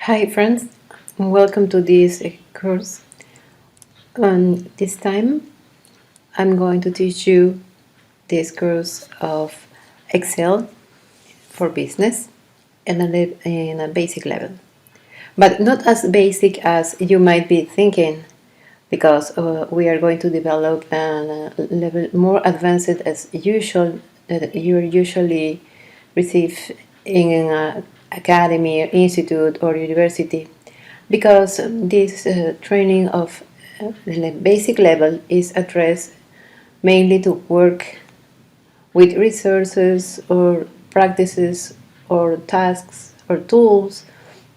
Hi friends, welcome to this course. This time I'm going to teach you this course of Excel for business in a basic level, but not as basic as you might be thinking, because we are going to develop a level more advanced as usual that you usually receive in an academy, or institute, or university, because this training of the basic level is addressed mainly to work with resources or practices or tasks or tools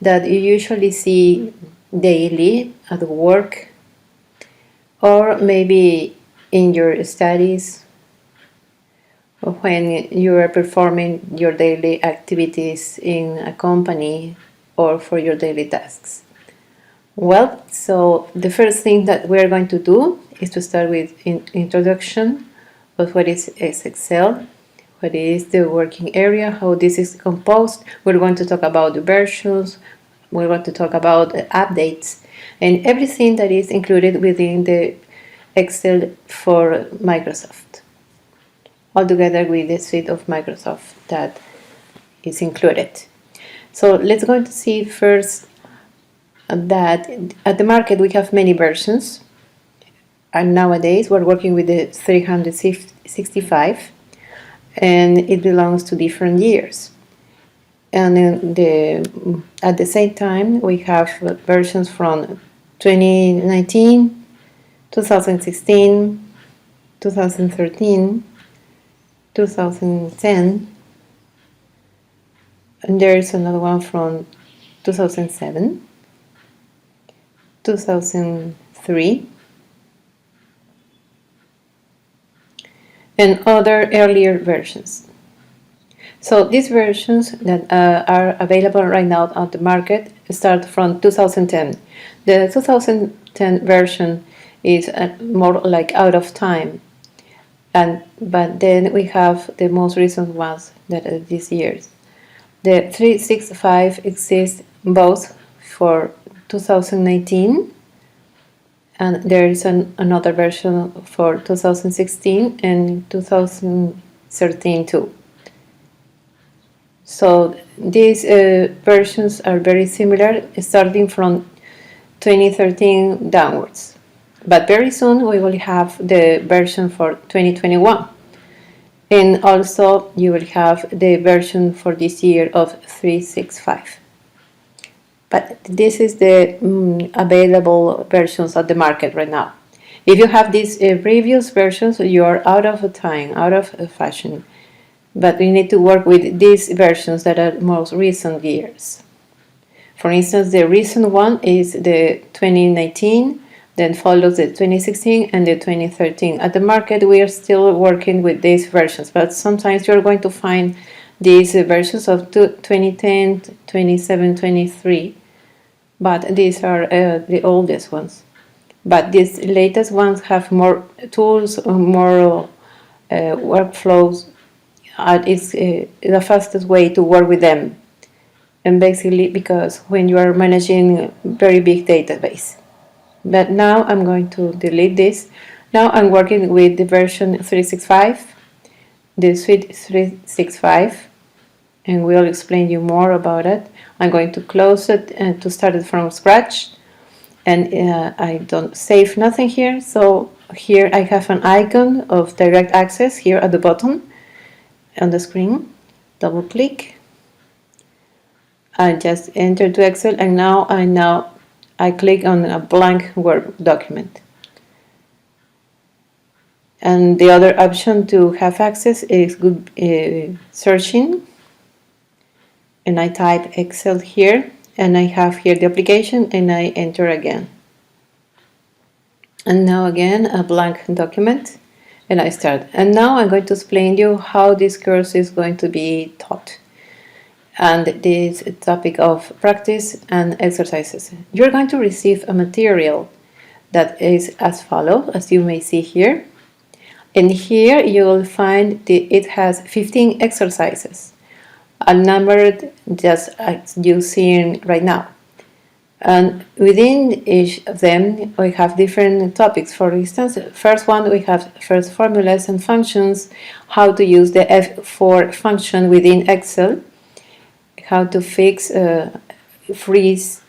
that you usually see daily at work, or maybe in your studies, or when you are performing your daily activities in a company or for your daily tasks. Well, so the first thing that we're going to do is to start with an introduction of what is Excel, what is the working area, how this is composed. We're going to talk about the versions, we're going to talk about updates, and everything that is included within the Excel for Microsoft, all together with the suite of Microsoft that is included. So let's go to see first that at the market we have many versions, and nowadays we're working with the 365, and it belongs to different years. And at the same time we have versions from 2019, 2016, 2013, 2010, and there is another one from 2007, 2003, and other earlier versions. So these versions that are available right now on the market start from 2010. The 2010 version is more like out of time, but then we have the most recent ones that are these years. The 365 exists both for 2019, and there is another version for 2016 and 2013 too. So these versions are very similar, starting from 2013 downwards. But very soon we will have the version for 2021. And also you will have the version for this year of 365. But this is the available versions at the market right now. If you have these previous versions, you are out of time, out of fashion. But we need to work with these versions that are most recent years. For instance, the recent one is the 2019, then follows the 2016 and the 2013. At the market, we are still working with these versions, but sometimes you're going to find these versions of 2010, 27, 23, but these are the oldest ones. But these latest ones have more tools, more workflows. It's the fastest way to work with them, and basically because when you are managing a very big database. But now I'm going to delete this. Now I'm working with the version 365, the suite 365, and we'll explain you more about it. I'm going to close it and to start it from scratch, and I don't save nothing here. So here I have an icon of direct access here at the bottom on the screen. Double click. I just enter to Excel, and now I click on a blank Word document. And the other option to have access is good searching, and I type Excel here, and I have here the application, and I enter again. And now again a blank document, and I start. And now I'm going to explain you how this course is going to be taught, and this topic of practice and exercises. You're going to receive a material that is as follows, as you may see here. And here you will find it has 15 exercises, numbered just as you see right now. And within each of them, we have different topics. For instance, first one, we have first formulas and functions, how to use the F4 function within Excel, how to fix, freeze,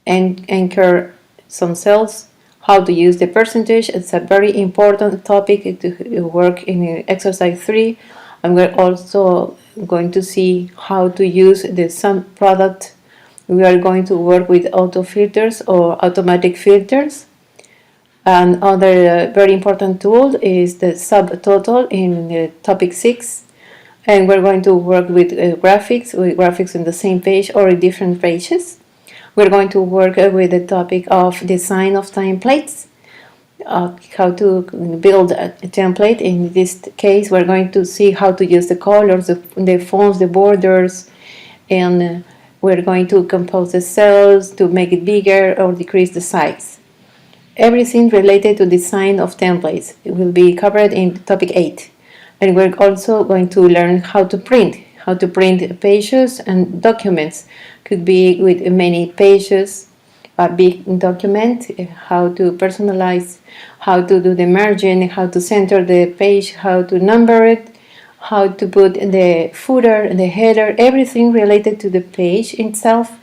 and anchor some cells, how to use the percentage. It's a very important topic to work in exercise 3. And we're also going to see how to use the sum product. We are going to work with auto filters or automatic filters. Another very important tool is the subtotal in topic 6. And we're going to work with graphics in the same page or in different pages. We're going to work with the topic of design of templates, how to build a template. In this case, we're going to see how to use the colors, the fonts, the borders, and we're going to compose the cells to make it bigger or decrease the size. Everything related to design of templates will be covered in topic 8. And we're also going to learn how to print pages and documents. Could be with many pages, a big document, how to personalize, how to do the margin, how to center the page, how to number it, how to put the footer, the header, everything related to the page itself.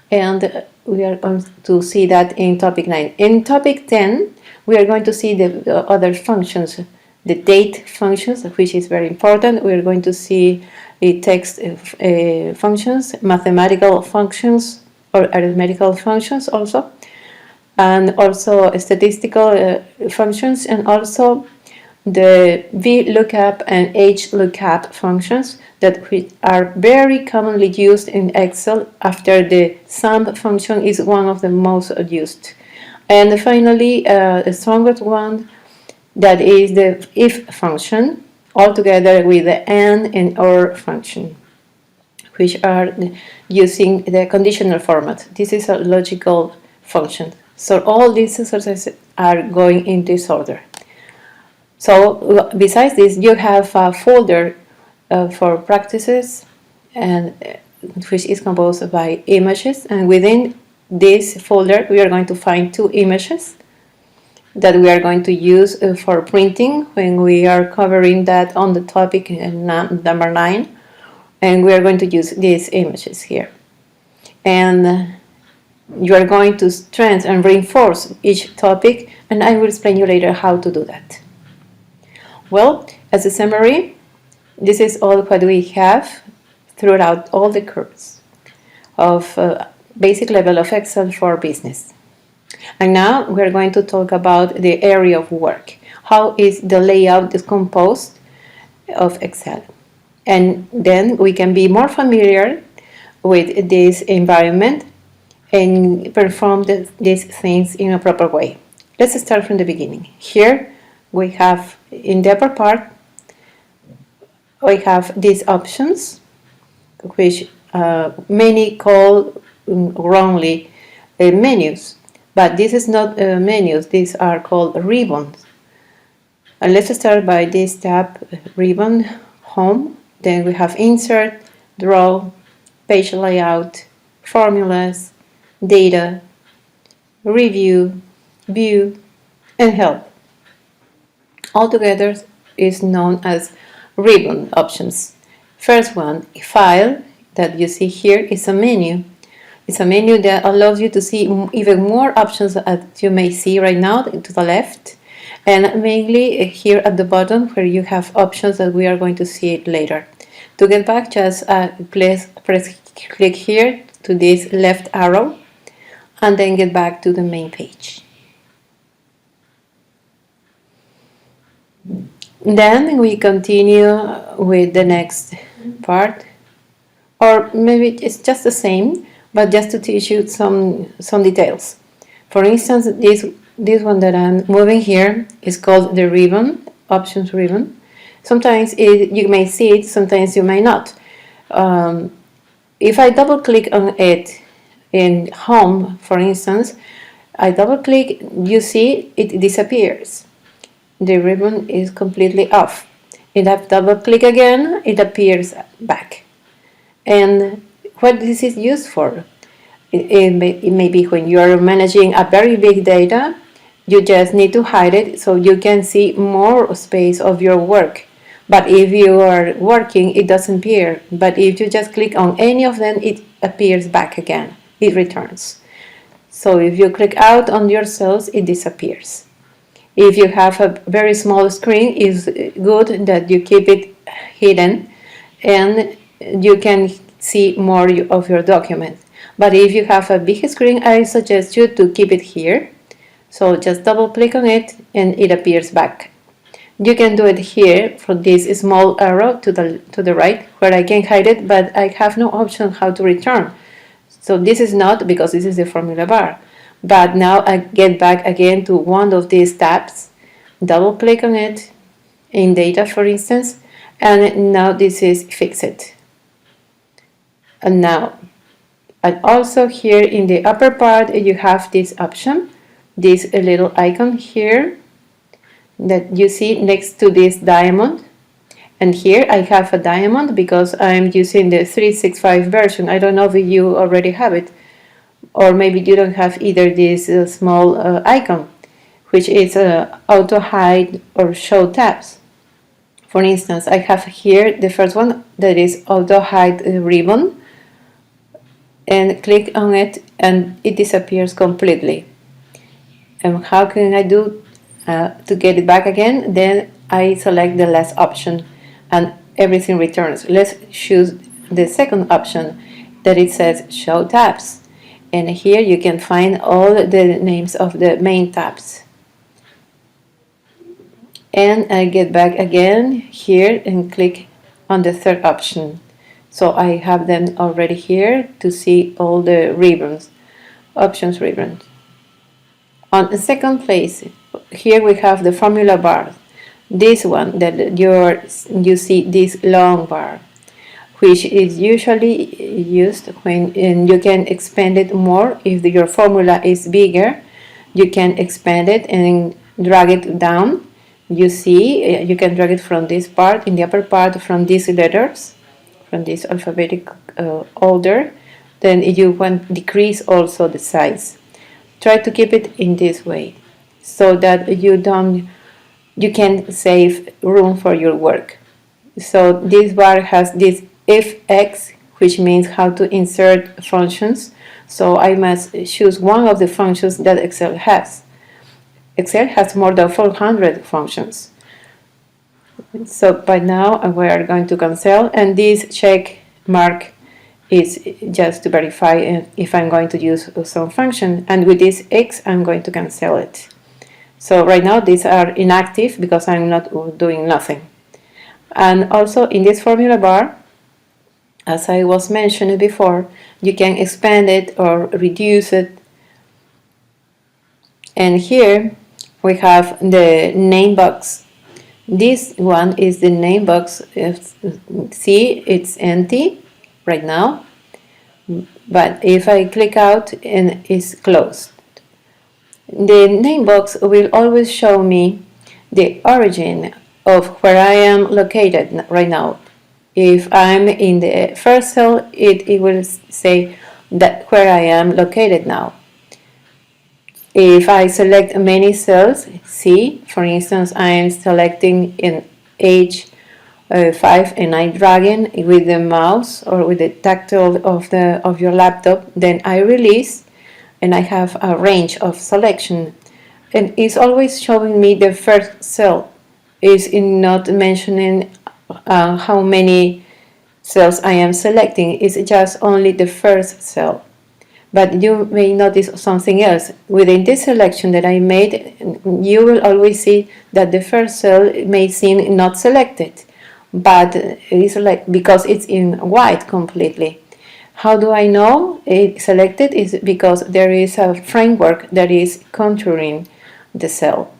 And we are going to see that in topic 9. In topic 10, we are going to see the other functions, the date functions, which is very important. We are going to see the text functions, mathematical functions, or arithmetical functions also, and also statistical functions, and also the VLOOKUP and HLOOKUP functions that are very commonly used in Excel, after the sum function is one of the most used. And finally, the strongest one, that is the if function, all together with the and or function, which are using the conditional format. This is a logical function. So all these exercises are going in this order. So besides this, you have a folder for practices, and which is composed by images. And within this folder, we are going to find 2 images that we are going to use for printing when we are covering that on the topic number 9. And we are going to use these images here. And you are going to strengthen and reinforce each topic, and I will explain you later how to do that. Well, as a summary, this is all what we have throughout all the course of basic level of Excel for business. And now we're going to talk about the area of work. How is the layout composed of Excel? And then we can be more familiar with this environment and perform these things in a proper way. Let's start from the beginning. Here we have, in the upper part, we have these options, which many call wrongly menus. But this is not menus, these are called ribbons. And let's start by this tab, ribbon, home. Then we have insert, draw, page layout, formulas, data, review, view, and help. Altogether is known as ribbon options. First one, file, that you see here, is a menu. It's a menu that allows you to see even more options, as you may see right now to the left, and mainly here at the bottom where you have options that we are going to see it later. To get back, just click here to this left arrow and then get back to the main page. Then we continue with the next part, or maybe it's just the same, but just to teach you some details. For instance, this one that I'm moving here is called the ribbon, options ribbon. Sometimes you may see it, sometimes you may not. If I double click on it in home, for instance, I double click, you see it disappears. The ribbon is completely off. If I double click again, it appears back. And what this is used for? It may be when you are managing a very big data, you just need to hide it so you can see more space of your work. But if you are working, it doesn't appear. But if you just click on any of them, it appears back again. It returns. So if you click out on your cells, it disappears. If you have a very small screen, it's good that you keep it hidden and you can see more of your document. But if you have a big screen, I suggest you to keep it here. So just double click on it and it appears back. You can do it here for this small arrow to the right where I can hide it, but I have no option how to return. So this is not because this is the formula bar. But now I get back again to one of these tabs, double click on it, in data for instance, and now this is fixed. And now, and also here in the upper part you have this option, this little icon here that you see next to this diamond. And here I have a diamond because I'm using the 365 version. I don't know if you already have it, or maybe you don't have either this small icon, which is auto hide or show tabs. For instance, I have here the first one that is auto hide ribbon, and click on it and it disappears completely. And how can I do to get it back again? Then I select the last option and everything returns. Let's choose the second option that it says show tabs. And here you can find all the names of the main tabs. And I get back again here and click on the third option. So I have them already here to see all the ribbons, options ribbons. On the second place, here we have the formula bar. This one that you see this long bar, which is usually used when you can expand it more. If your formula is bigger, you can expand it and drag it down. You see, you can drag it from this part, in the upper part, from these letters, from this alphabetic order. Then you want to decrease also the size. Try to keep it in this way so that you can save room for your work. So this bar has this fx, which means how to insert functions. So I must choose one of the functions that Excel has. Excel has more than 400 functions. So by now we are going to cancel, and this check mark is just to verify if I'm going to use some function, and with this X I'm going to cancel it. So right now these are inactive because I'm not doing nothing. And also in this formula bar, as I was mentioning before, you can expand it or reduce it. And here we have the name box. This one is the name box. See, it's empty right now, but if I click out and it's closed, the name box will always show me the origin of where I am located right now. If I'm in the first cell, it will say that where I am located now. If I select many cells, see, for instance, I am selecting in H5 and I drag with the mouse or with the tactile of your laptop, then I release and I have a range of selection, and it's always showing me the first cell. It's not mentioning how many cells I am selecting. It's just only the first cell. But you may notice something else. Within this selection that I made, you will always see that the first cell may seem not selected, but it's like because it's in white completely. How do I know it's selected? Is because there is a framework that is contouring the cell.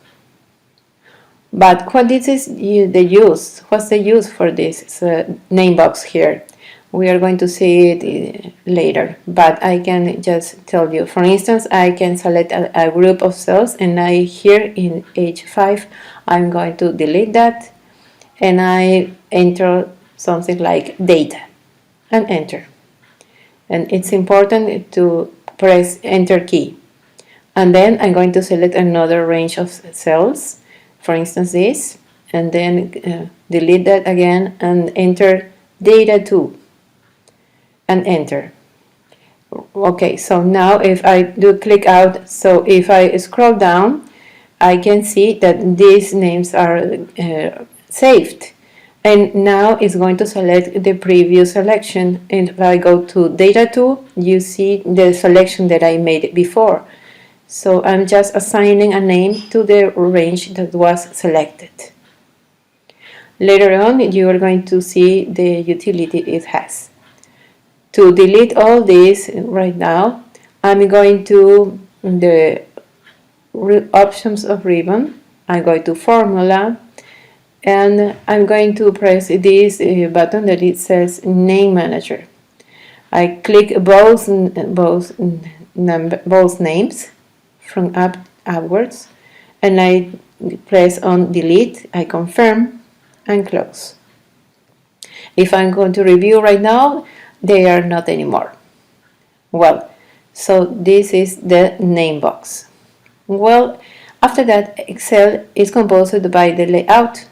But what is the use? What's the use for this name box here? We are going to see it later, but I can just tell you. For instance, I can select a group of cells, and here in H5 I'm going to delete that, and I enter something like data and enter. And it's important to press Enter key. And then I'm going to select another range of cells, for instance this, and then delete that again and enter data 2 and enter. Okay, so now if I do click out, so if I scroll down, I can see that these names are saved. And now it's going to select the previous selection. And if I go to data 2, you see the selection that I made before. So I'm just assigning a name to the range that was selected. Later on, you are going to see the utility it has. To delete all this right now, I'm going to the options of ribbon. I go to formula, and I'm going to press this button that it says name manager. I click both names from upwards, and I press on delete. I confirm and close. If I'm going to review right now, they are not anymore. Well, so this is the name box. Well, after that, Excel is composed by the layout.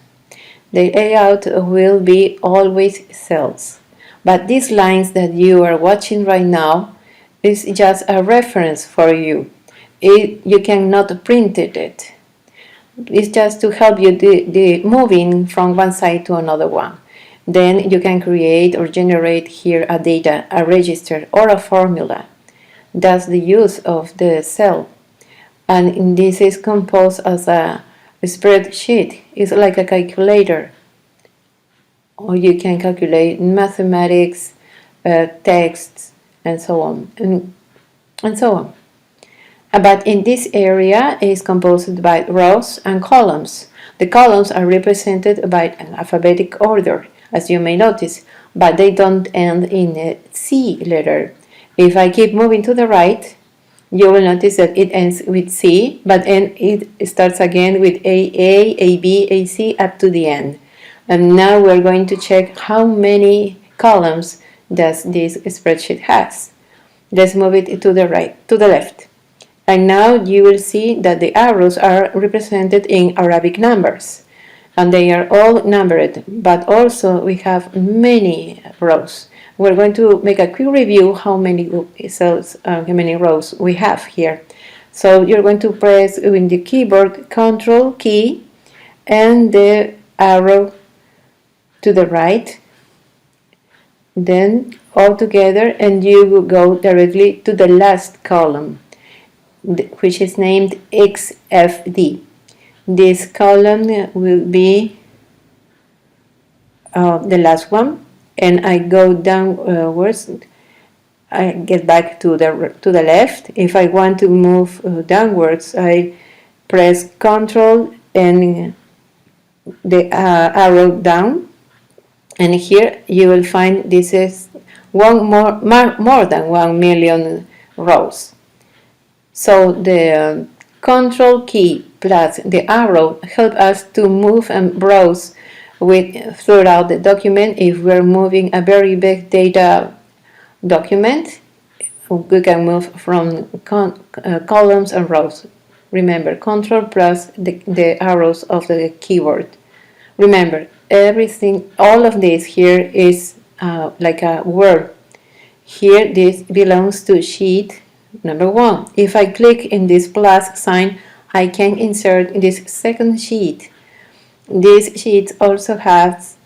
The layout will be always cells, but these lines that you are watching right now is just a reference for you. You cannot print it. It's just to help you the moving from one side to another one. Then you can create or generate here a data, a register, or a formula. That's the use of the cell. And this is composed as a spreadsheet. It's like a calculator. Or you can calculate mathematics, texts, and so on. And so on. But in this area is composed by rows and columns. The columns are represented by an alphabetic order, as you may notice, but they don't end in a C letter. If I keep moving to the right, you will notice that it ends with C, but then it starts again with AA, AB, AC up to the end. And now we're going to check how many columns does this spreadsheet has. Let's move it to the right, to the left. And now you will see that the arrows are represented in Arabic numbers. And they are all numbered, but also we have many rows. We're going to make a quick review how many cells, how many rows we have here. So you're going to press in the keyboard Control key and the arrow to the right, then all together, and you will go directly to the last column, which is named XFD. This column will be the last one, and I go downwards. I get back to the left. If I want to move downwards, I press Control and the arrow down, and here you will find this is more than 1 million rows. So the Control key plus the arrow help us to move and browse throughout the document. If we're moving a very big data document, we can move from columns and rows. Remember, Control plus the arrows of the keyboard. Remember, everything, all of this here is like a word. Here, this belongs to sheet number 1. If I click in this plus sign, I can insert this second sheet. This sheet also has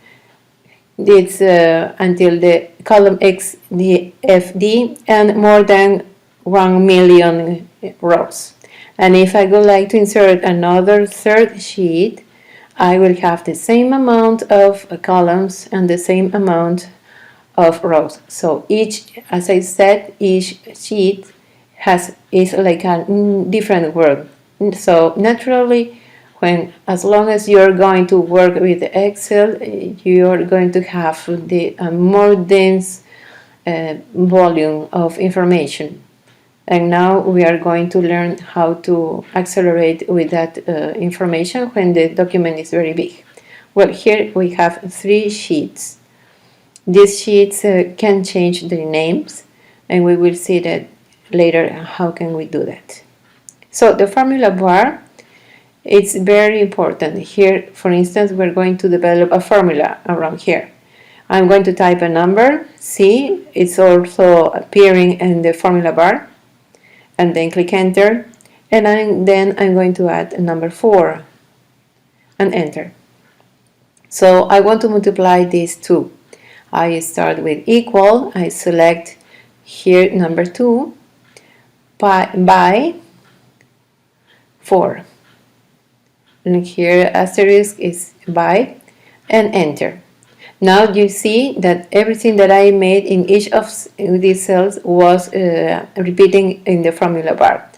this until the column X, the FD, and more than 1 million rows. And if I would like to insert another third sheet, I will have the same amount of columns and the same amount of rows. So each, as I said, each sheet is like a different word. So naturally, as long as you're going to work with Excel, you're going to have the more dense volume of information. And now we are going to learn how to accelerate with that information when the document is very big. Well, here we have 3 sheets. These sheets can change the names, and we will see that later how can we do that. So the formula bar, it's very important. Here, for instance, we're going to develop a formula around here. I'm going to type a number, C, it's also appearing in the formula bar, and then click enter, and then I'm going to add a number 4 and enter. So I want to multiply these two. I start with equal, I select here number 2 by 4. And here asterisk is by, and enter. Now you see that everything that I made in each of these cells was repeating in the formula bar.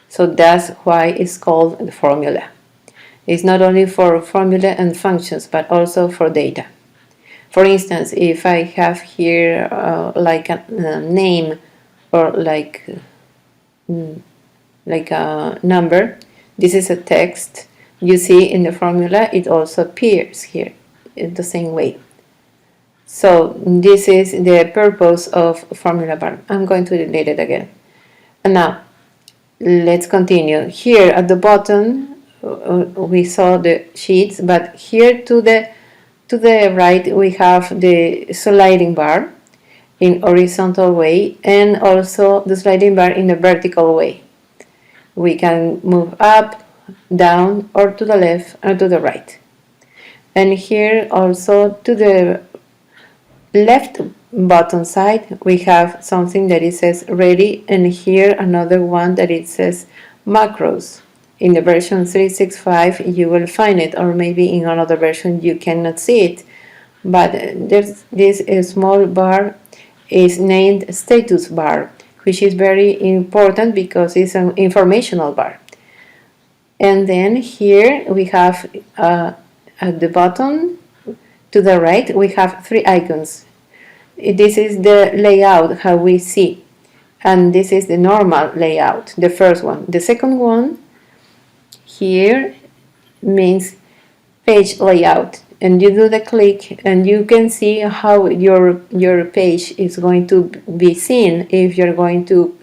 So that's why it's called the formula. It's not only for formula and functions, but also for data. For instance, if I have here like a name or like a number, this is a text. You see in the formula it also appears here in the same way. So this is the purpose of formula bar. I'm going to delete it again. And now let's continue. Here at the bottom we saw the sheets, but here to the right we have the sliding bar in horizontal way and also the sliding bar in a vertical way. We can move up, down, or to the left or to the right. And here also to the left bottom side we have something that it says ready, and here another one that it says macros. In the version 365 you will find it, or maybe in another version you cannot see it, but there's this small bar is named status bar, which is very important because it's an informational bar. And then here we have at the bottom to the right we have 3 icons. This is the layout, how we see, and this is the normal layout, the first one. The second one here means page layout, and you do the click and you can see how your page is going to be seen if you're going to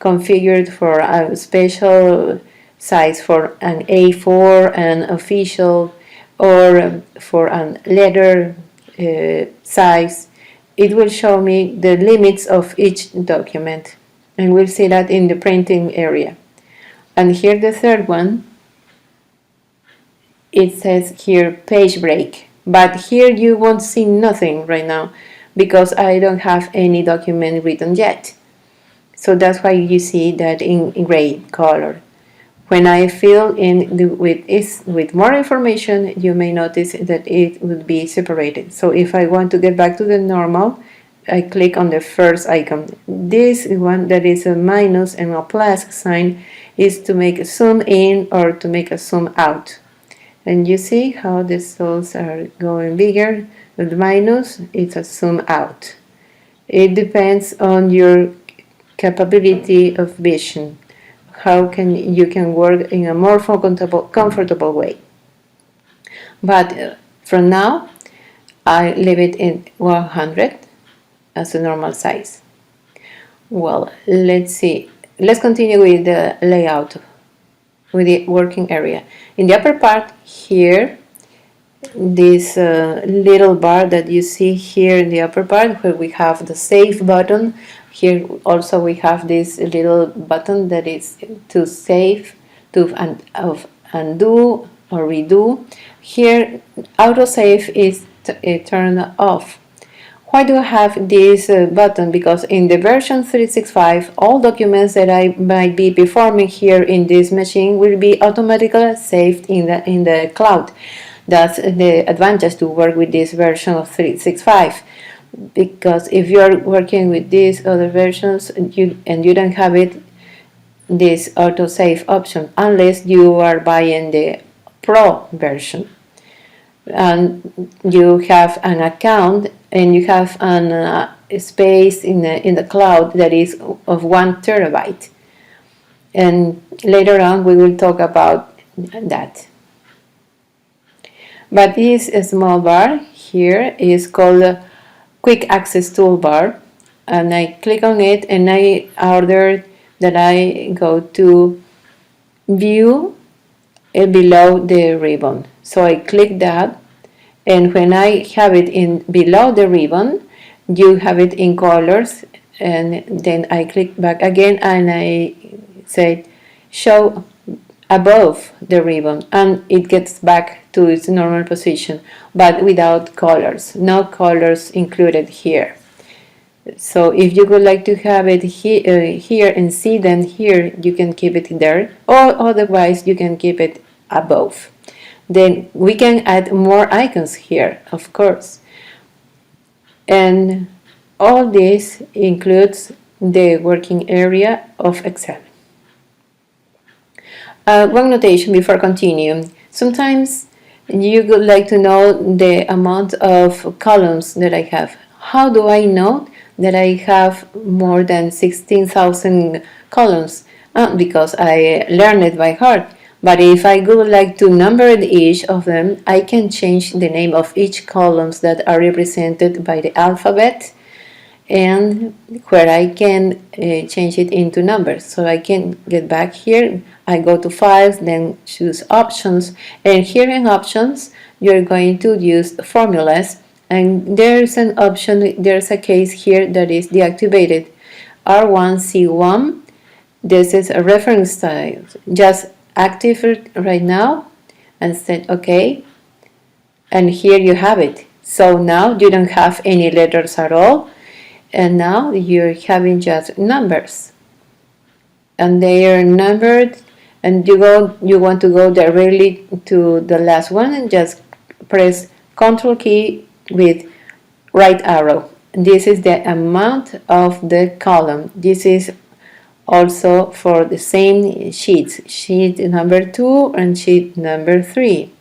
configure it for a special size, for an A4 and official, or for a letter size. It will show me the limits of each document, and we'll see that in the printing area. And here the third one, it says here page break, but here you won't see nothing right now because I don't have any document written yet. So that's why you see that in gray color. When I fill in with more information, you may notice that it would be separated. So if I want to get back to the normal, I click on the first icon. This one that is a minus and a plus sign is to make a zoom in or to make a zoom out. And you see how the cells are going bigger. With the minus, it's a zoom out. It depends on your capability of vision. How you can work in a more comfortable way. But for now, I leave it in 100 as a normal size. Well, let's see. Let's continue with the layout, with the working area. In the upper part here, this little bar that you see here in the upper part where we have the save button. Here also we have this little button that is to save, to undo or redo. Here autosave is turned off. Why do I have this button? Because in the version 365 all documents that I might be performing here in this machine will be automatically saved in the cloud. That's the advantage to work with this version of 365. Because if you're working with these other versions and you don't have this autosave option unless you are buying the Pro version and you have an account and you have an space in the cloud that is of 1 terabyte, and later on we will talk about that. But this small bar here is called Quick Access Toolbar, and I click on it and I ordered that I go to view below the ribbon. So I click that, and when I have it in below the ribbon, you have it in colors, and then I click back again and I say show above the ribbon, and it gets back to its normal position, but without colors. No colors included here. So if you would like to have it here and see, then here you can keep it there, or otherwise you can keep it above. Then we can add more icons here, of course. And all this includes the working area of Excel. One notation before continuing. Sometimes you would like to know the amount of columns that I have. How do I know that I have more than 16,000 columns? Because I learned it by heart. But if I would like to number each of them, I can change the name of each columns that are represented by the alphabet, and where I can change it into numbers. So I can get back here, I go to files, then choose options, and here in options you're going to use formulas, and there's an option, there's a case here that is deactivated, R1C1. This is a reference style, just active it right now and set OK, and here you have it. So now you don't have any letters at all, and now you're having just numbers, and they are numbered, and you want to go directly to the last one, and just press Ctrl key with right arrow. This is the amount of the column. This is also for the same sheets, sheet number 2 and sheet number 3.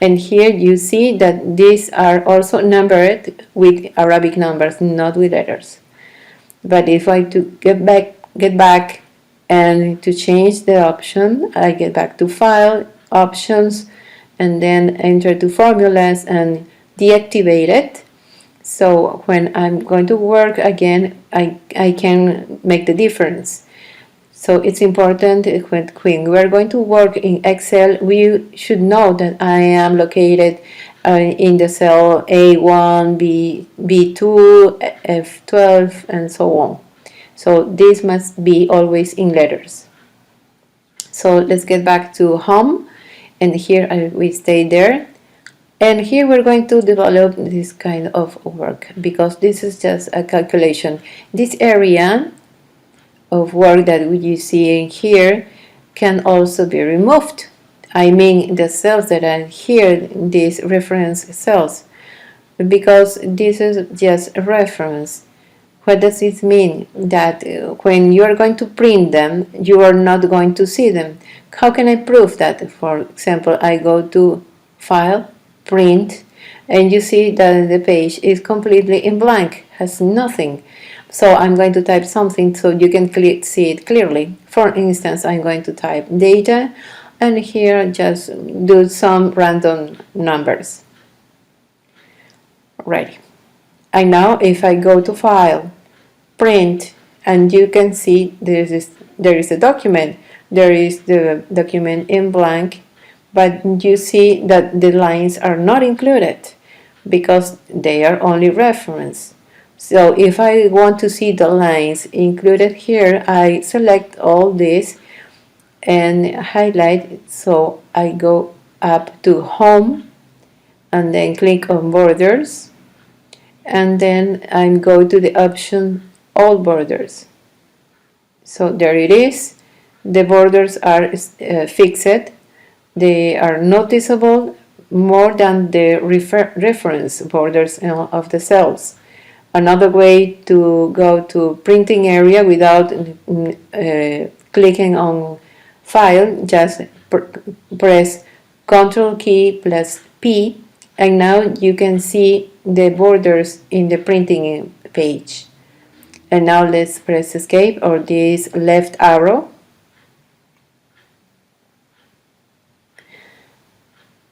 And here you see that these are also numbered with Arabic numbers, not with letters. But if I to get back and to change the option, I get back to File, Options, and then enter to Formulas and deactivate it. So when I'm going to work again, I can make the difference. So it's important when we are going to work in Excel, we should know that I am located in the cell A1, B2, F12, and so on. So this must be always in letters. So let's get back to home, and here we stay there. And here we're going to develop this kind of work, because this is just a calculation. This area of work that you see in here can also be removed. I mean the cells that are here, these reference cells, because this is just a reference. What does it mean? That when you are going to print them, you are not going to see them. How can I prove that? For example, I go to File, Print, and you see that the page is completely in blank, has nothing. So I'm going to type something so you can see it clearly. For instance, I'm going to type data, and here just do some random numbers. Ready. And now if I go to File, Print, and you can see there is a document. There is the document in blank, but you see that the lines are not included because they are only reference. So if I want to see the lines included here, I select all this and highlight it. So I go up to Home and then click on Borders, and then I go to the option All Borders. So there it is. The borders are fixed. They are noticeable more than the reference borders of the cells. Another way to go to printing area without clicking on File, just press Ctrl key plus P, and now you can see the borders in the printing page. And now let's press Escape or this left arrow.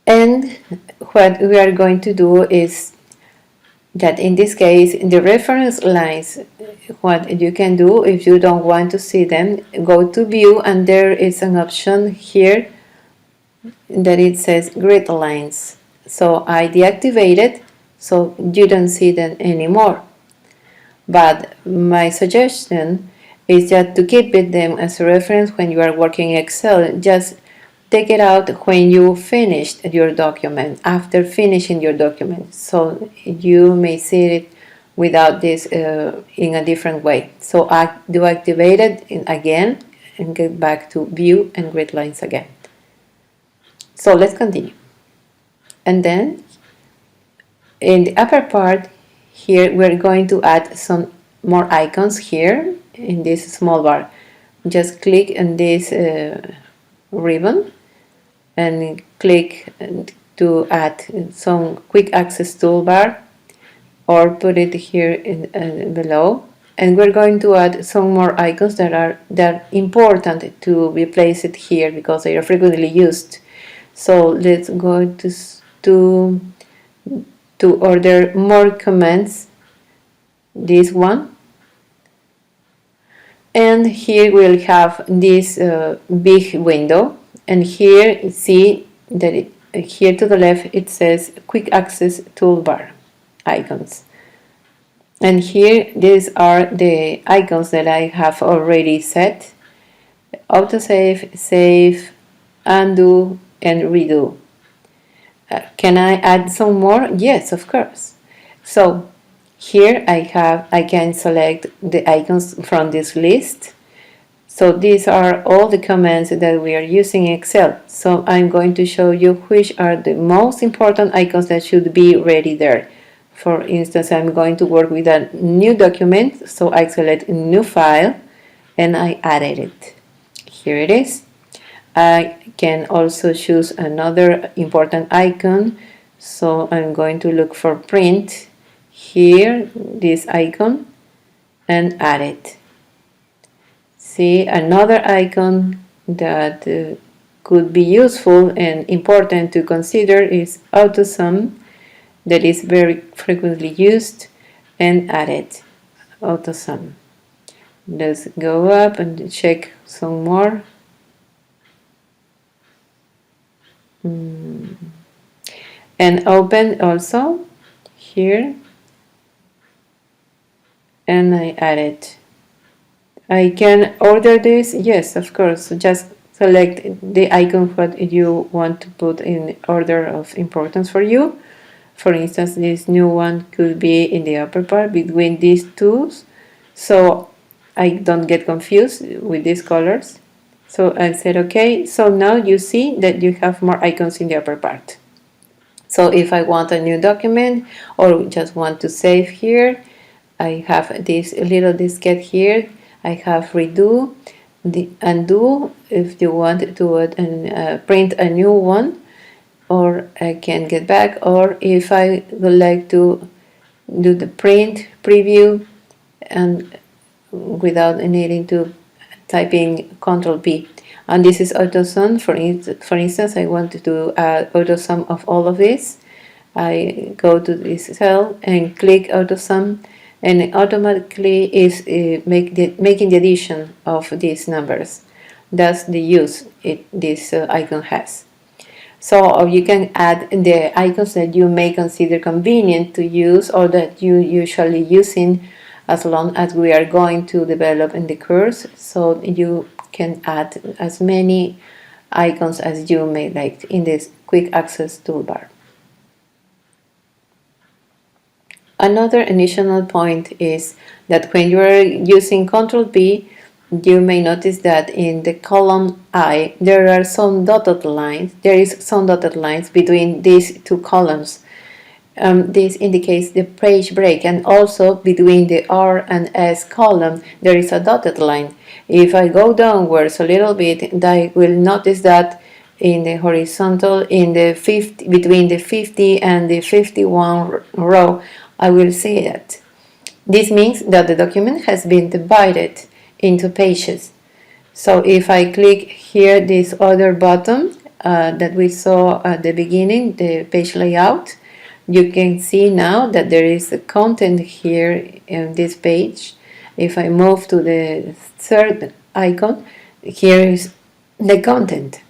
And what we are going to do is that in this case, the reference lines, what you can do if you don't want to see them, go to view, and there is an option here that it says grid lines. So I deactivate it so you don't see them anymore. But my suggestion is just to keep them as a reference when you are working in Excel. Just take it out when you finished your document, after finishing your document. So you may see it without this in a different way. So I do activate it again and get back to view and grid lines again. So let's continue. And then in the upper part here, we're going to add some more icons here in this small bar. Just click on this ribbon and click to add some quick access toolbar, or put it here in below. And we're going to add some more icons that are important to be placed here because they are frequently used. So let's go to order more commands, this one, and here we'll have this big window, and here see that here to the left it says quick access toolbar icons, and here these are the icons that I have already set: autosave, save, undo, and redo. Can I add some more? Yes, of course. So here I can select the icons from this list. So these are all the commands that we are using in Excel. So I'm going to show you which are the most important icons that should be ready there. For instance, I'm going to work with a new document, so I select new file and I added it. Here it is. I can also choose another important icon, so I'm going to look for print here, this icon, and add it. See, another icon that could be useful and important to consider is Autosum, that is very frequently used, and add it. Autosum. Let's go up and check some more. And open also here, and I add it. I can order this, yes, of course. Just select the icon what you want to put in order of importance for you. For instance, this new one could be in the upper part between these two, so I don't get confused with these colors. So I said okay. So now you see that you have more icons in the upper part. So if I want a new document or just want to save here, I have this little diskette here. I have redo, the undo if you want to print a new one, or I can get back, or if I would like to do the print preview and without needing to type in Control P. And this is Autosum. For instance, I want to do Autosum of all of this. I go to this cell and click Autosum, and it automatically is making the addition of these numbers. That's the use this icon has. So you can add the icons that you may consider convenient to use or that you usually using, as long as we are going to develop in the course. So you can add as many icons as you may like in this quick access toolbar. Another additional point is that when you are using Ctrl P, you may notice that in the column I there are some dotted lines. There is some dotted lines between these two columns. This indicates the page break, and also between the R and S column there is a dotted line. If I go downwards a little bit, I will notice that in the horizontal, in the 50, between the 50 and the 51 row, I will see that. This means that the document has been divided into pages. So if I click here this other button that we saw at the beginning, the page layout, You can see now that there is a content here in this page. If I move to the third icon, here is the content.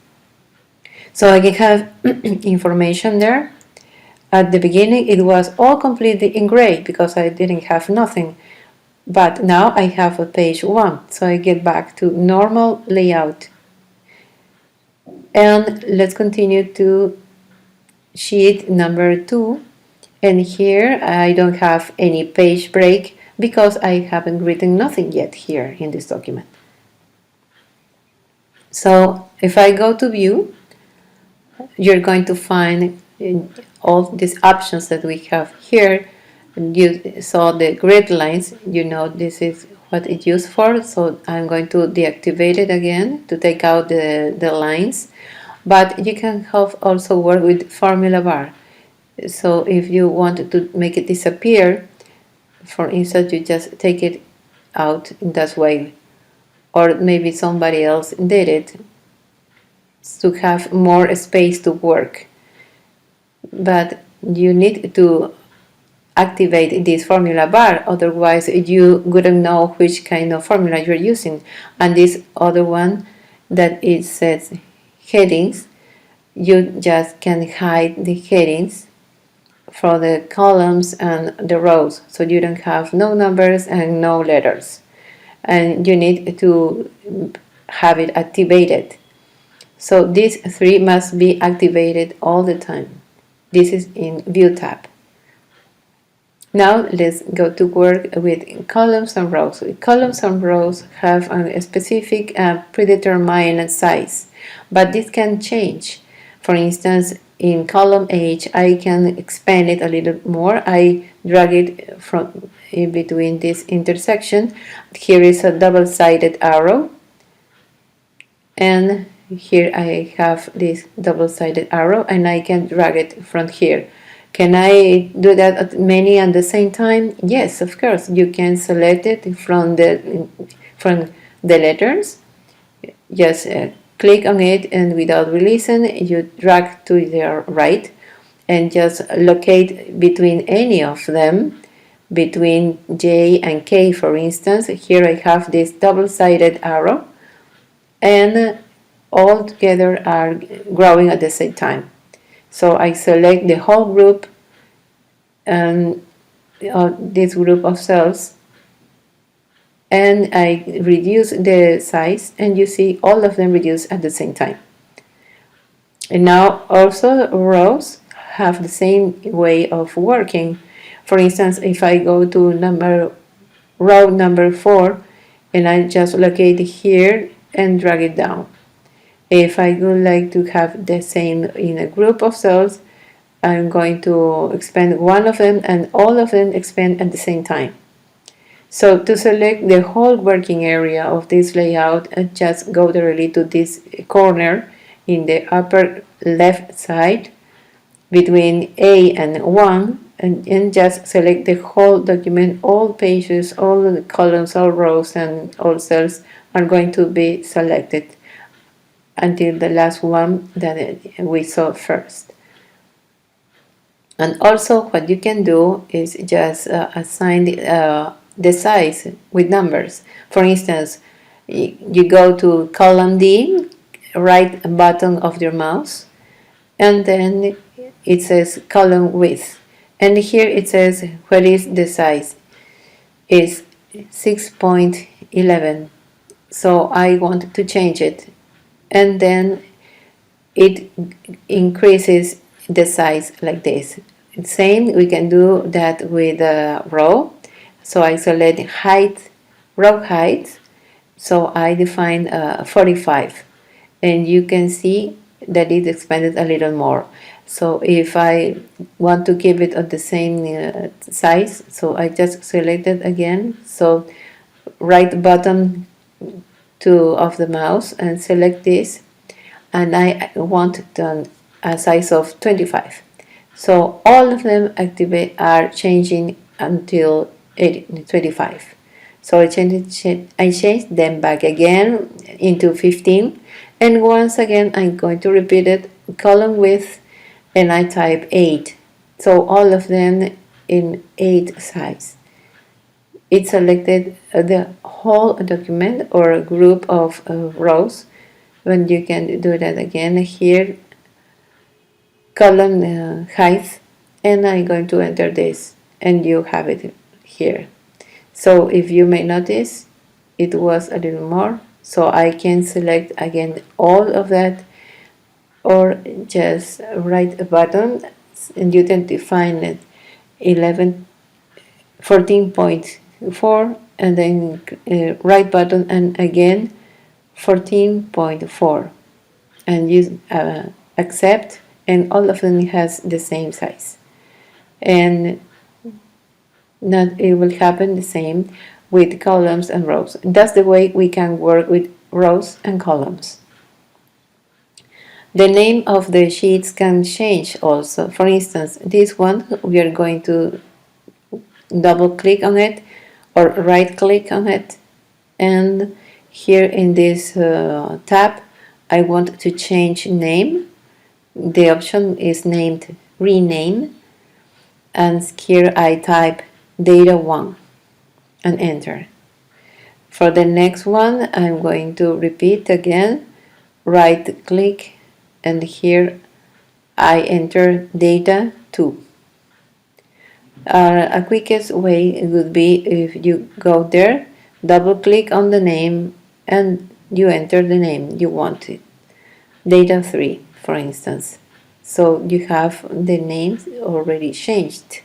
So I can have information there. At the beginning it was all completely in gray because I didn't have nothing. But now I have a page 1, so I get back to normal layout. And let's continue to sheet number 2. And here I don't have any page break because I haven't written nothing yet here in this document. So if I go to view, you're going to find all these options that we have here. You saw the grid lines, you know this is what it's used for, so I'm going to deactivate it again to take out the lines. But you can have also work with formula bar. So if you want to make it disappear, for instance, you just take it out in that way, or maybe somebody else did it to have more space to work. But you need to activate this formula bar, otherwise you wouldn't know which kind of formula you're using. And this other one that it says headings, you just can hide the headings for the columns and the rows, so you don't have no numbers and no letters, and you need to have it activated. So these 3 must be activated all the time. This is in view tab. Now let's go to work with columns and rows. Columns and rows have a specific predetermined size, but this can change. For instance, in column H, I can expand it a little more. I drag it from in between this intersection. Here is a double-sided arrow, and here I have this double-sided arrow, and I can drag it from here. Can I do that at many at the same time? Yes, of course. You can select it from the letters. Just click on it, and without releasing, you drag to the right and just locate between any of them, between J and K, for instance. Here I have this double-sided arrow, and all together are growing at the same time. So I select the whole group and this group of cells, and I reduce the size, and you see all of them reduce at the same time. And now also rows have the same way of working. For instance, if I go to row number 4, and I just locate here and drag it down. If I would like to have the same in a group of cells, I'm going to expand one of them, and all of them expand at the same time. So to select the whole working area of this layout, just go directly to this corner in the upper left side between A and 1, and just select the whole document. All pages, all the columns, all rows, and all cells are going to be selected until the last one that we saw first. And also what you can do is just assign the size with numbers. For instance, you go to column D, right button of your mouse, and then it says column width, and here it says what is the size. Is 6.11, so I want to change it, and then it increases the size like this. Same, we can do that with a row. So I select height, row height, so I define 45, and you can see that it expanded a little more. So if I want to keep it at the same size, so I just select it again. So right button of the mouse and select this, and I want a size of 25. So all of them are changing until 25. So I change them back again into 15, and once again I'm going to repeat it, column width, and I type 8. So all of them in 8 size. It selected the whole document or a group of rows. When you can do that again here, column height, and I'm going to enter this, and you have it here. So if you may notice, it was a little more, so I can select again all of that, or just right a button, and you can define it 11 14.4, and then right button and again 14.4, and use accept, and all of them has the same size. And not it will happen the same with columns and rows. That's the way we can work with rows and columns. The name of the sheets can change also. For instance, this one, we are going to double click on it or right click on it, and here in this tab I want to change name. The option is named rename, and here I type data 1 and enter. For the next one, I'm going to repeat again, right click, and here I enter data 2. A quickest way would be if you go there, double click on the name, and you enter the name you want it. Data 3, for instance. So you have the names already changed.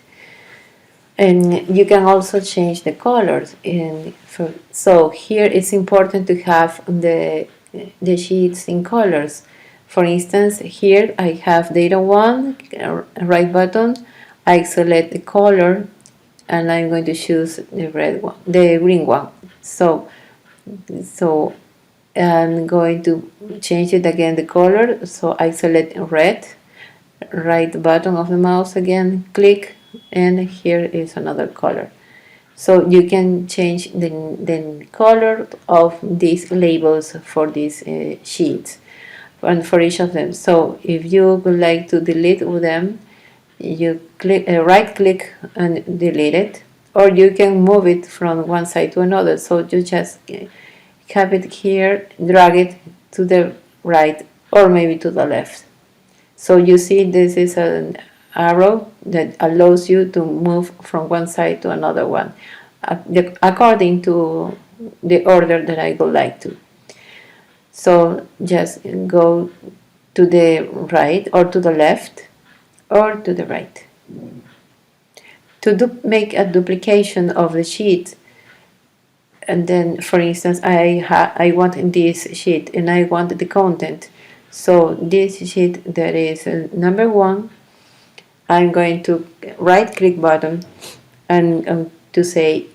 And you can also change the colors. So here it's important to have the sheets in colors. For instance, here I have data 1, right button, I select the color, and I'm going to choose the red one, the green one. So I'm going to change it again, the color. So I select red, right button of the mouse again, click, and here is another color. So you can change the color of these labels for these sheets and for each of them. So if you would like to delete them, you click right click and delete it, or you can move it from one side to another. So you just have it here, drag it to the right or maybe to the left. So you see this is an arrow that allows you to move from one side to another one according to the order that I would like to. So just go to the right or to the left or to the right. To make a duplication of the sheet, and then for instance I want this sheet and I want the content. So this sheet that is number 1, I'm going to right click button and to say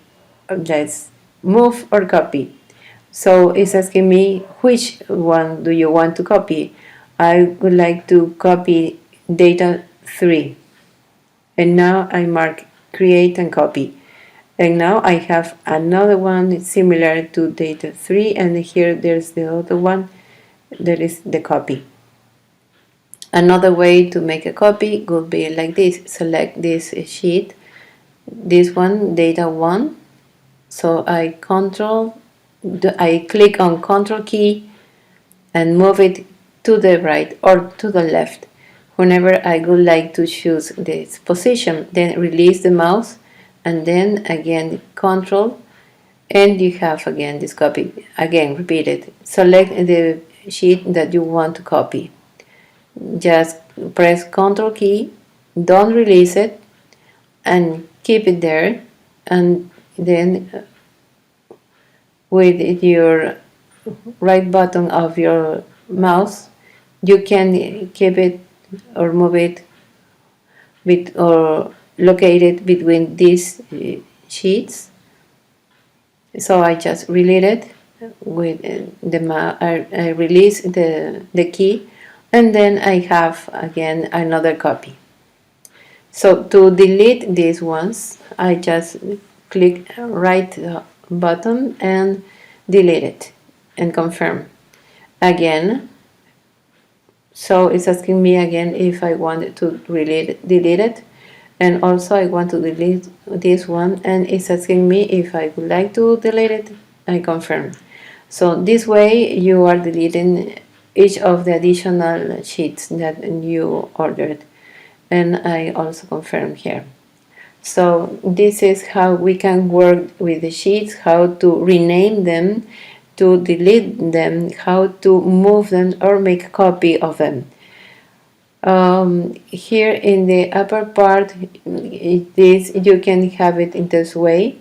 let's move or copy. So it's asking me which one do you want to copy. I would like to copy data 3, and now I mark create and copy, and now I have another one similar to data 3, and here there's the other one that is the copy. Another way to make a copy would be like this. Select this sheet, this one, data 1. So I click on Control key and move it to the right or to the left. Whenever I would like to choose this position, then release the mouse and then again Control, and you have again this copy. Again, repeat it. Select the sheet that you want to copy. Just press Control key, don't release it, and keep it there, and then with your right button of your mouse you can keep it or move it or locate it between these sheets. So I just release it with I release the key, and then I have again another copy. So to delete these ones, I just click right button and delete it and confirm again. So it's asking me again if I wanted to delete it. and also I want to delete this one, and it's asking me if I would like to delete it. I confirm. So this way you are deleting each of the additional sheets that you ordered, and I also confirm here. So this is how we can work with the sheets, how to rename them, to delete them, how to move them or make a copy of them. Here in the upper part, you can have it in this way.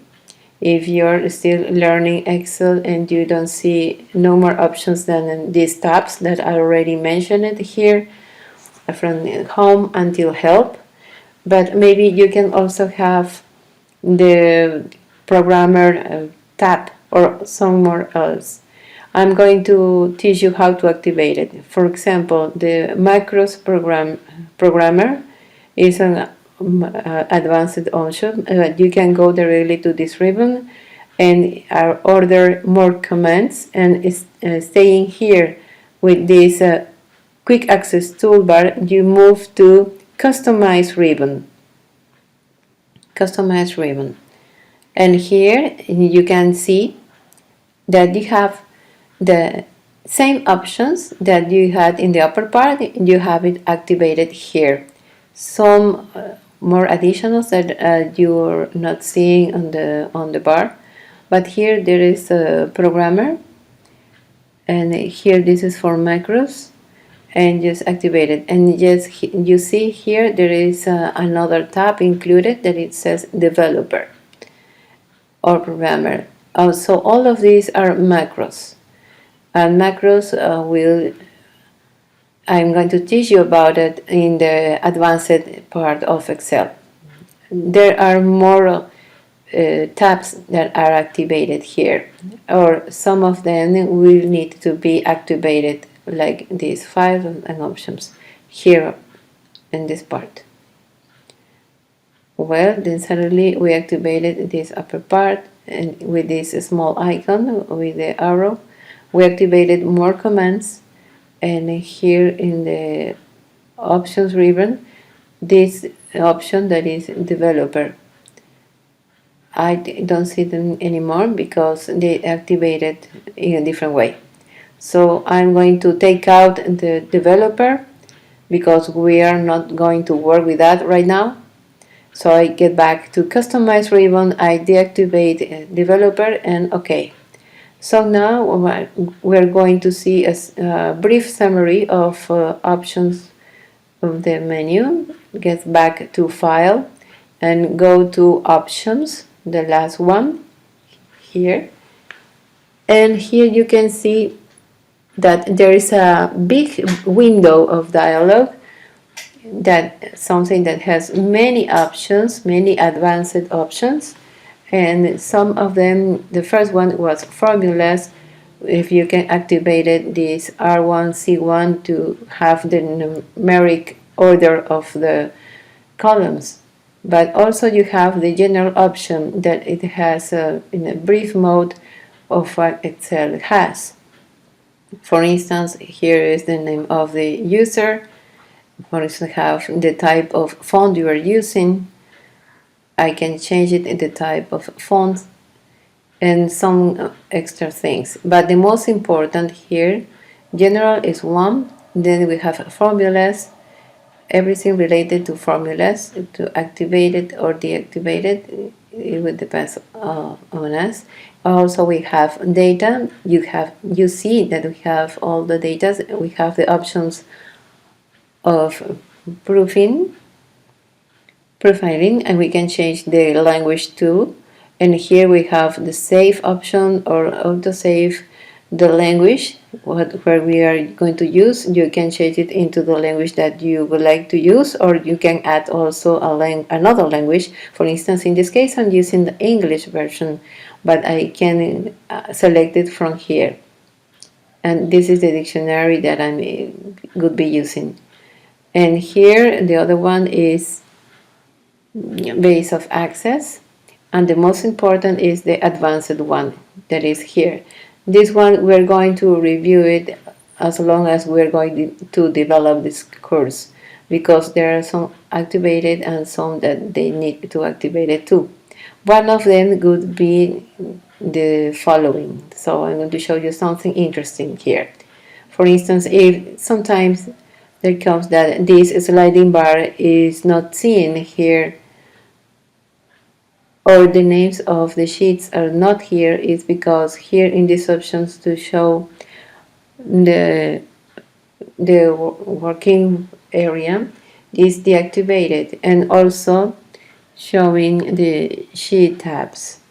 If you're still learning Excel and you don't see no more options than these tabs that I already mentioned here, from home until help, but maybe you can also have the programmer tab or somewhere else. I'm going to teach you how to activate it. For example, the macros programmer is an advanced option. You can go directly to this ribbon and order more commands, and staying here with this quick access toolbar, you move to customize ribbon. Customize ribbon. And here you can see that you have the same options that you had in the upper part. You have it activated here. Some more additionals that you're not seeing on the bar, but here there is a programmer, and here this is for macros, and just activate it. And just you see here there is another tab included that it says developer or programmer. So all of these are macros, and macros I'm going to teach you about it in the advanced part of Excel. There are more tabs that are activated here, or some of them will need to be activated, like these files and options here in this part. Well, then suddenly we activated this upper part, and with this small icon with the arrow, we activated more commands, and here in the options ribbon, this option that is developer, I don't see them anymore because they activated in a different way. So I'm going to take out the developer because we are not going to work with that right now. So I get back to customize ribbon, I deactivate developer, and OK. So now we're going to see a brief summary of options of the menu. Get back to file and go to options, the last one here. And here you can see that there is a big window of dialog, that something that has many options, many advanced options, and some of them, the first one was formulas. If you can activate it, this R1, C1 to have the numeric order of the columns. But also you have the general option that it has in a brief mode of what Excel has. For instance, here is the name of the user. For instance, have the type of font you are using. I can change it in the type of font and some extra things. But the most important here, general is one. Then we have formulas, everything related to formulas, to activate it or deactivate it. It will depend on us. Also, we have data. You see that we have all the data. We have the options of profiling, and we can change the language too. And here we have the save option or autosave the language where we are going to use. You can change it into the language that you would like to use, or you can add also another language. For instance, in this case I'm using the English version, but I can select it from here, and this is the dictionary that I would be using. And here the other one is base of access, and the most important is the advanced one that is here. This one we're going to review it as long as we're going to develop this course, because there are some activated and some that they need to activate it too. One of them would be the following. So I'm going to show you something interesting here. For instance, if sometimes there comes that this sliding bar is not seen here, or the names of the sheets are not here, is because here in these options to show the working area is deactivated, and also showing the sheet tabs.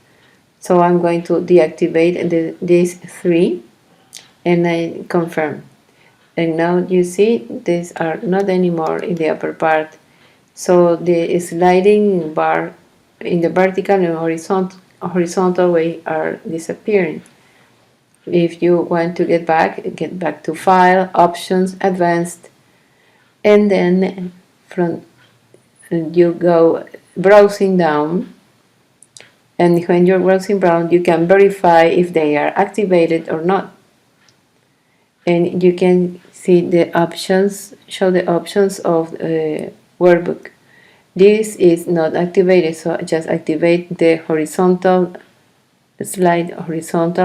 So I'm going to deactivate these three, and I confirm. And now you see these are not anymore in the upper part. So the sliding bar in the vertical and horizontal way are disappearing. If you want to get back to File, Options, Advanced, and then from you go browsing down, and when you're browsing down you can verify if they are activated or not, and you can see the options, show the options of workbook. This is not activated, so just activate the horizontal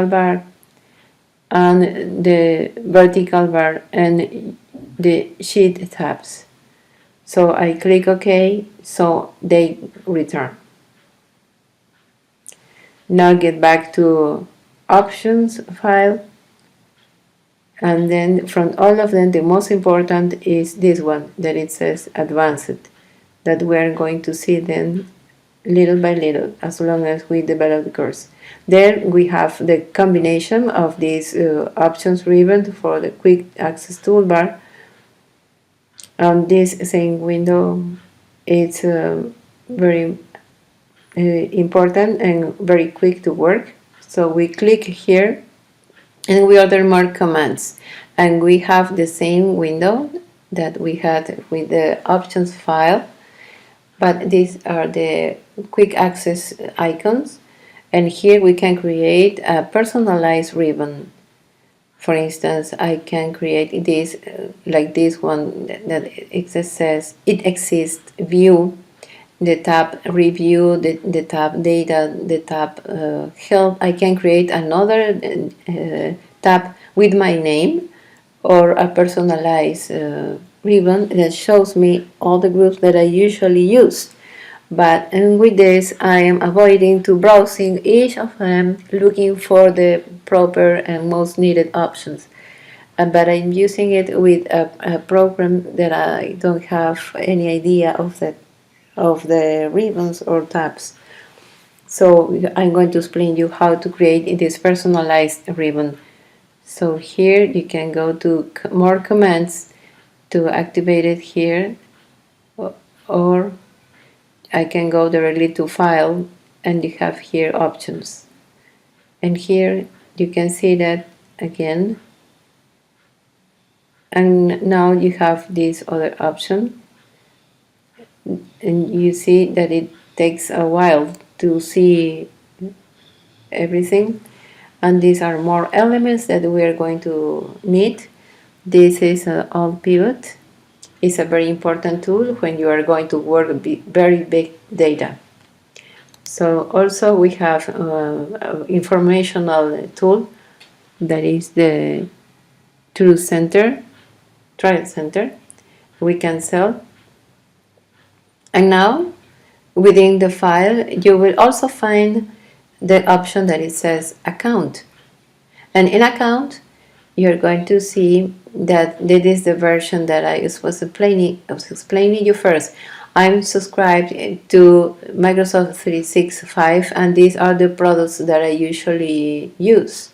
bar and the vertical bar and the sheet tabs. So I click OK, so they return. Now get back to Options, File, and then from all of them the most important is this one that it says Advanced, that we are going to see then little by little as long as we develop the course. Then we have the combination of these options ribbon for the quick access toolbar. This same window is very important and very quick to work. So we click here and we order more commands, and we have the same window that we had with the options file, but these are the quick access icons, and here we can create a personalized ribbon. For instance, I can create this like this one that it says it exists, view, the tab review, the tab data, the tab help. I can create another tab with my name, or a personalized ribbon that shows me all the groups that I usually use. But with this I am avoiding to browsing each of them looking for the proper and most needed options. But I'm using it with a program that I don't have any idea of the ribbons or tabs. So I'm going to explain you how to create this personalized ribbon. So here you can go to more commands to activate it here, or I can go directly to File, and you have here Options. And here you can see that again. And now you have this other option. And you see that it takes a while to see everything. And these are more elements that we are going to need. This is an alt pivot. It's a very important tool when you are going to work very big data. So also we have an informational tool that is the Trial Center. We can sell. And now within the file you will also find the option that it says Account. And in Account you're going to see that this is the version that I was explaining you first. I'm subscribed to Microsoft 365, and these are the products that I usually use.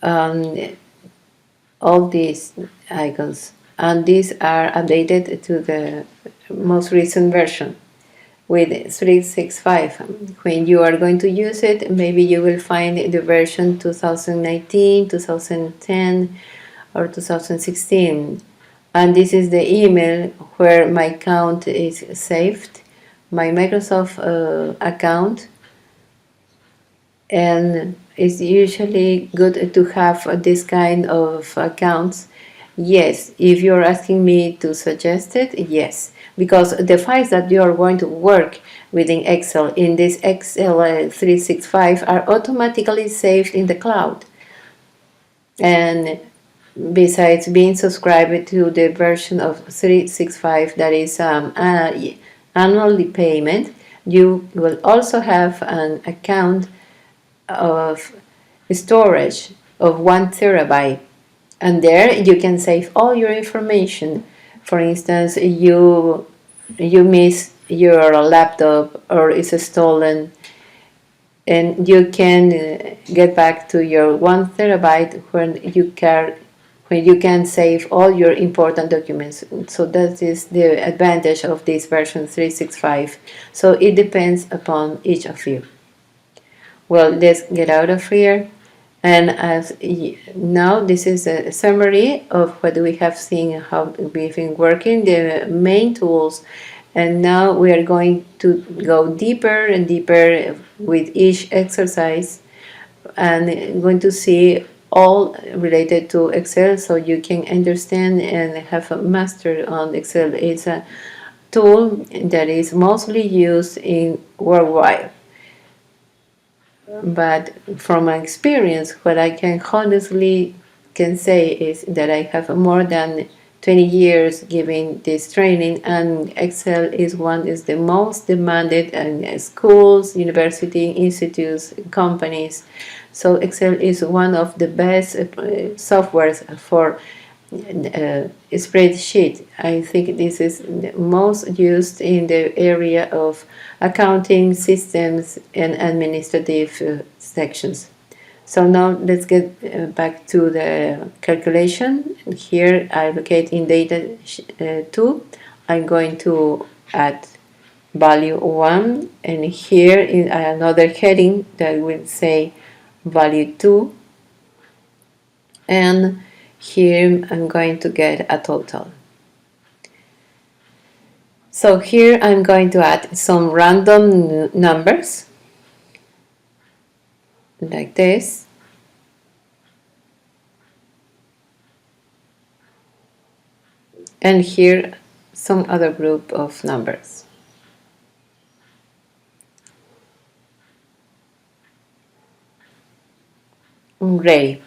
All these icons, and these are updated to the most recent version with 365. When you are going to use it, maybe you will find the version 2019, 2010, or 2016. And this is the email where my account is saved, my Microsoft account. And it's usually good to have this kind of accounts Yes, if you're asking me to suggest it, yes, because the files that you are going to work within Excel in this Excel 365 are automatically saved in the cloud. And besides being subscribed to the version of 365 that is annually payment, you will also have an account of storage of 1 terabyte, and there you can save all your information. For instance, you miss your laptop or it's stolen, and you can get back to your 1 terabyte when you can save all your important documents. So that is the advantage of this version 365. So it depends upon each of you. Well, let's get out of here. And now this is a summary of what we have seen, how we've been working, the main tools. And now we are going to go deeper and deeper with each exercise, and going to see all related to Excel so you can understand and have a master on Excel. It's a tool that is mostly used in worldwide. But from my experience, what I can honestly can say is that I have more than 20 years giving this training, and Excel is the most demanded in schools, university, institutes, companies. So Excel is one of the best softwares for spreadsheet. I think this is the most used in the area of accounting systems and administrative sections. So now let's get back to the calculation. Here I locate in data 2. I'm going to add value 1, and here in another heading that will say value 2, and here I'm going to get a total. So here I'm going to add some random numbers like this. And here some other group of numbers. Ready.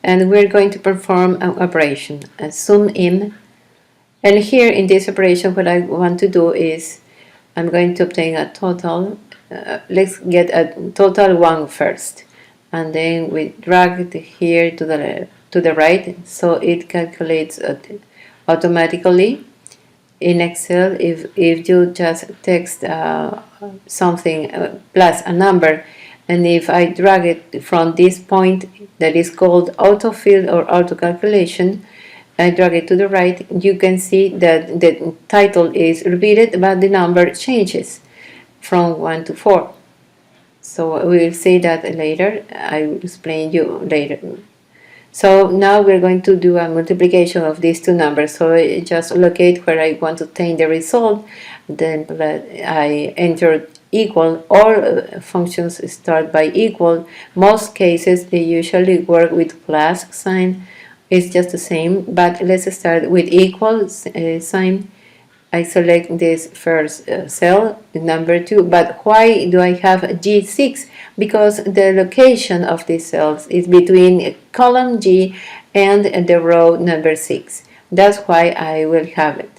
And we're going to perform an operation, a zoom in. And here in this operation, what I want to do is I'm going to obtain a total. Let's get a total 1 first, and then we drag it here to the right, so it calculates automatically in Excel. If you just text something plus a number, and if I drag it from this point that is called autofill or auto calculation, I drag it to the right, you can see that the title is repeated, but the number changes from 1 to 4. So we will see that later. I will explain you later. So now we're going to do a multiplication of these two numbers. So I just locate where I want to obtain the result. Then I enter equal. All functions start by equal. Most cases they usually work with plus sign. It's just the same, but let's start with equal sign. I select this first cell, number 2, but why do I have G6? Because the location of these cells is between column G and the row number 6. That's why I will have it.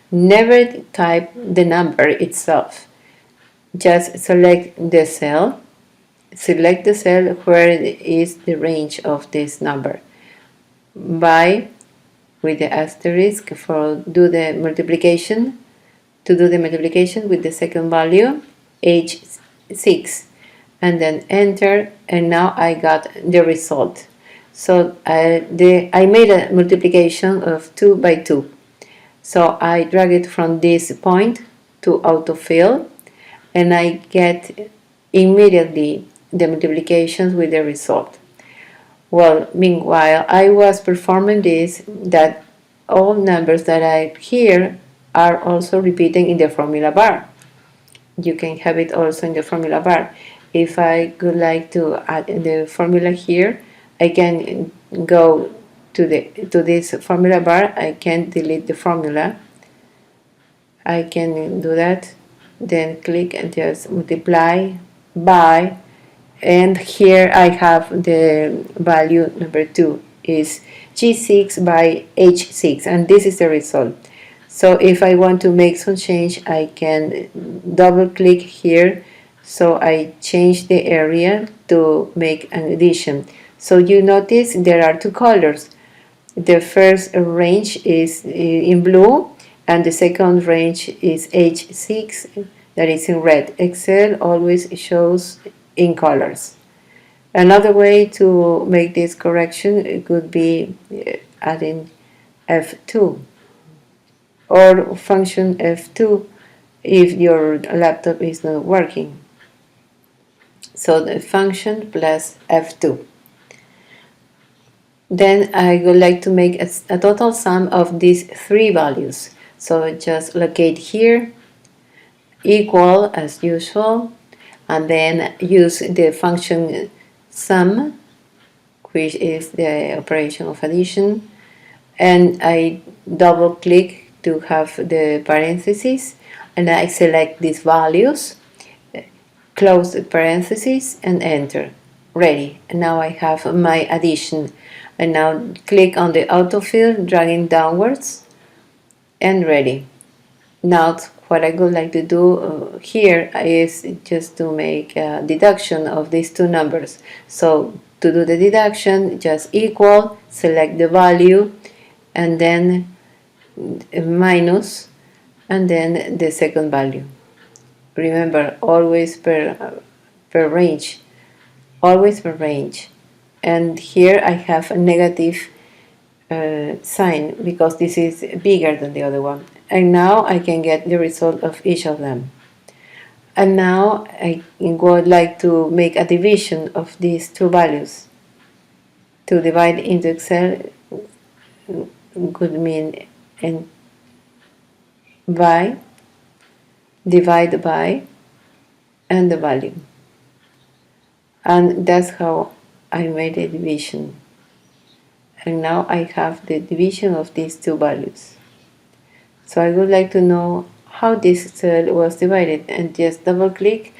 Never type the number itself. Just select the cell where is the range of this number. By with the asterisk for do the multiplication, to do the multiplication with the second value H6, and then enter, and now I got the result. So I made a multiplication of 2 by 2, so I drag it from this point to autofill, and I get immediately the multiplications with the result. Well, meanwhile, I was performing this, that all numbers that I here are also repeating in the formula bar. You can have it also in the formula bar. If I would like to add the formula here, I can go to this formula bar, I can delete the formula. I can do that, then click and just multiply by, and here I have the value number 2 is G6 by H6, and this is the result. So if I want to make some change, I can double click here, so I change the area to make an addition. So you notice there are two colors. The first range is in blue, and the second range is H6, that is in red. Excel always shows in colors. Another way to make this correction could be adding F2 or function F2 if your laptop is not working. So the function plus F2. Then I would like to make a total sum of these three values. So just locate here, equal as usual, and then use the function sum, which is the operation of addition, and I double click to have the parentheses, and I select these values, close the parentheses, and enter. Ready. And now I have my addition. And now click on the autofill, dragging downwards, and ready. Now what I would like to do here is just to make a deduction of these two numbers. So to do the deduction, just equal, select the value, and then minus, and then the second value. Remember, always per range, always per range. And here I have a negative sign because this is bigger than the other one. And now I can get the result of each of them. And now I would like to make a division of these two values. To divide into Excel could mean and by, divide by, and the value. And that's how I made a division. And now I have the division of these two values. So I would like to know how this cell was divided, and just double click,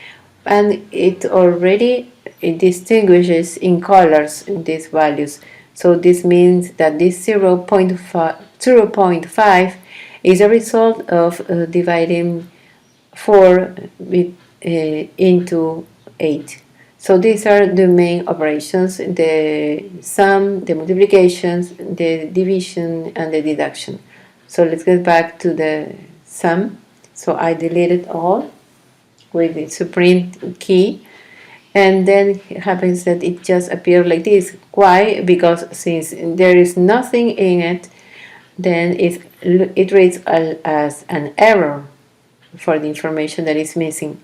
and it already distinguishes in colors these values. So this means that this 0.5 is a result of dividing 4 into 8. So these are the main operations: the sum, the multiplications, the division, and the deduction. So let's get back to the sum. So I deleted all with the supreme key, and then it happens that it just appeared like this. Why? Because since there is nothing in it, then it reads as an error for the information that is missing.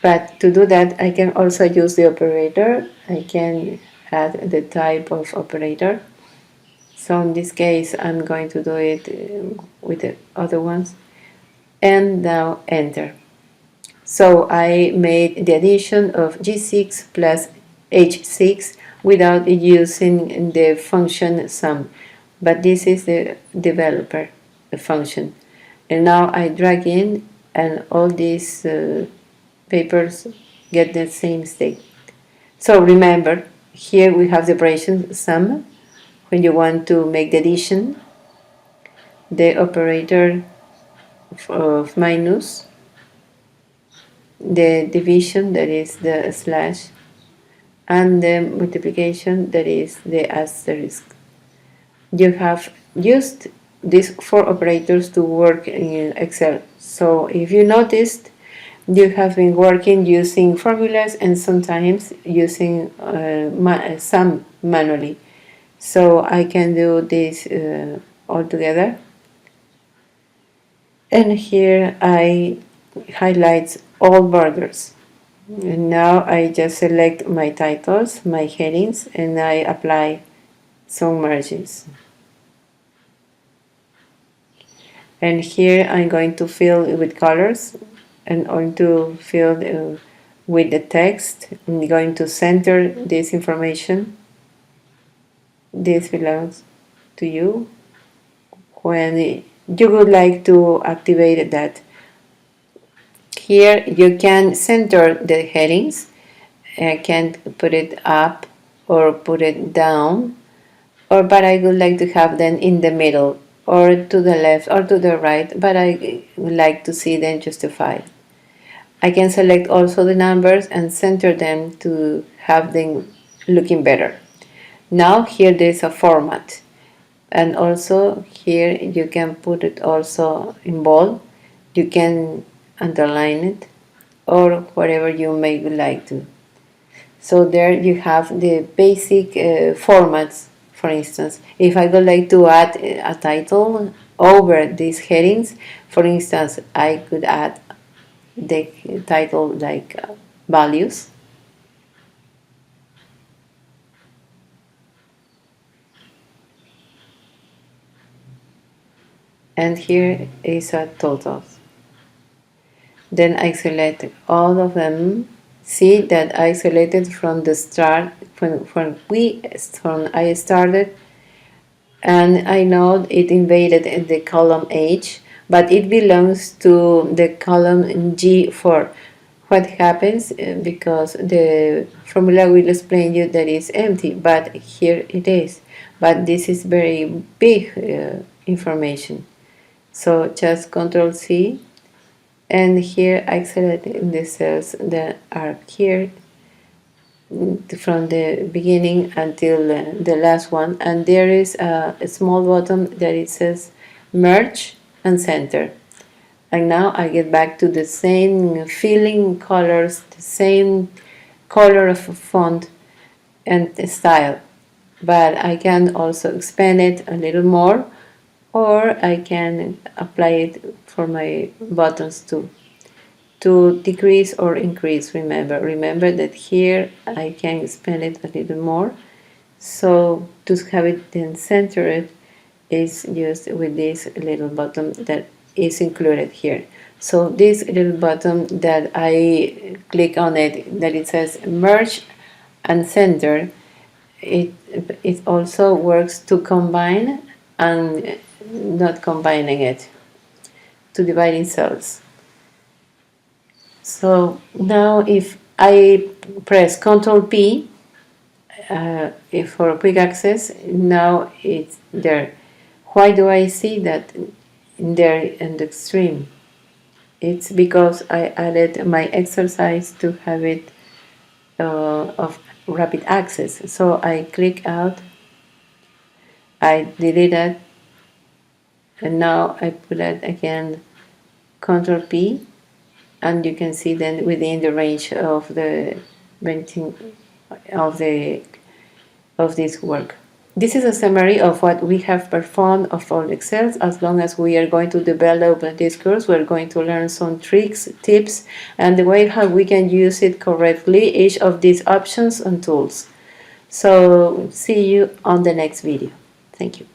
But to do that, I can also use the operator. I can add the type of operator. So in this case, I'm going to do it with the other ones. And now enter. So I made the addition of G6 plus H6 without using the function sum. But this is the developer, the function. And now I drag in, and all these papers get the same state. So remember, here we have the operation sum when you want to make the addition, the operator of minus, the division, that is the slash, and the multiplication, that is the asterisk. You have used these 4 operators to work in Excel. So if you noticed, you have been working using formulas and sometimes using sum manually. So I can do this all together. And here I highlight all borders. And now I just select my titles, my headings, and I apply some margins. And here I'm going to fill with colors, and going to fill with the text. I'm going to center this information. This belongs to you. When you would like to activate that, here you can center the headings. I can put it up or put it down, or but I would like to have them in the middle or to the left or to the right, but I would like to see them justified. I can select also the numbers and center them to have them looking better. Now here there's a format, and also here you can put it also in bold. You can underline it or whatever you may like to. So there you have the basic formats. For instance, if I would like to add a title over these headings, for instance, I could add the title like values, and here is a totals. Then I select all of them. See that I selected from the start when I started, and I know it invaded the column H, but it belongs to the column G4. What happens because the formula will explain you that it's empty, but here it is. But this is very big information. So just Control C, and here I select the cells that are here from the beginning until the last one, and there is a small button that it says merge and center. And now I get back to the same filling colors, the same color of font and style, but I can also expand it a little more, or I can apply it for my buttons too, to decrease or increase. Remember that here I can expand it a little more. So to have it then centered is used with this little button that is included here. So this little button that I click on it, that it says merge and center, it also works to combine and not combining it, to divide in cells. So now if I press Ctrl P if for quick access, now it's there. Why do I see that there in the extreme? It's because I added my exercise to have it of rapid access. So I click out, I delete it, and now I put it again, Ctrl P, and you can see then within the range of the renting of this work. This is a summary of what we have performed of all Excel. As long as we are going to develop this course, we're going to learn some tricks, tips, and the way how we can use it correctly, each of these options and tools. So see you on the next video. Thank you.